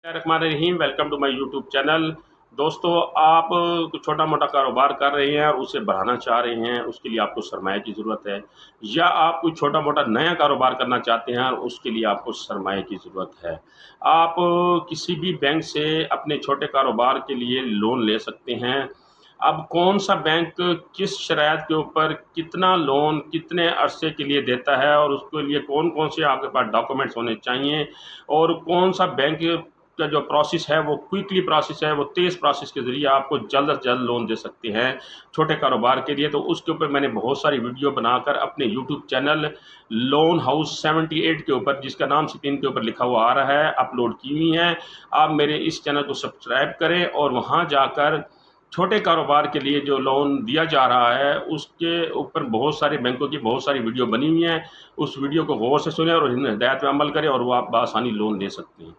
Rahim, welcome to my YouTube channel. दोस्तों, आप छोटा मोटा कारोबार कर रहे हैं और उसे बढ़ाना चाह रहे हैं, उसके लिए आपको सरमाए की ज़रूरत है, या आप कोई छोटा मोटा नया कारोबार करना चाहते हैं और उसके लिए आपको सरमाए की ज़रूरत है। आप किसी भी बैंक से अपने छोटे कारोबार के लिए लोन ले सकते हैं। अब कौन सा बैंक किस शराइत के ऊपर कितना लोन कितने अरसे के लिए देता है और उसके लिए कौन कौन से आपके पास डॉक्यूमेंट्स होने चाहिए, और कौन सा बैंक का जो प्रोसेस है वो क्विकली प्रोसेस है, वो तेज़ प्रोसेस के ज़रिए आपको जल्द से जल्द लोन दे सकते हैं छोटे कारोबार के लिए। तो उसके ऊपर मैंने बहुत सारी वीडियो बनाकर अपने यूट्यूब चैनल लोन हाउस 78 के ऊपर, जिसका नाम स्क्रीन के ऊपर लिखा हुआ आ रहा है, अपलोड की हुई हैं। आप मेरे इस चैनल को सब्सक्राइब करें और वहाँ जाकर छोटे कारोबार के लिए जो लोन दिया जा रहा है उसके ऊपर बहुत सारे बैंकों की बहुत सारी वीडियो बनी हुई हैं। उस वीडियो को गौर से सुनें और इन हिदायत में अमल करें और वो आप बआसानी लोन ले सकते हैं।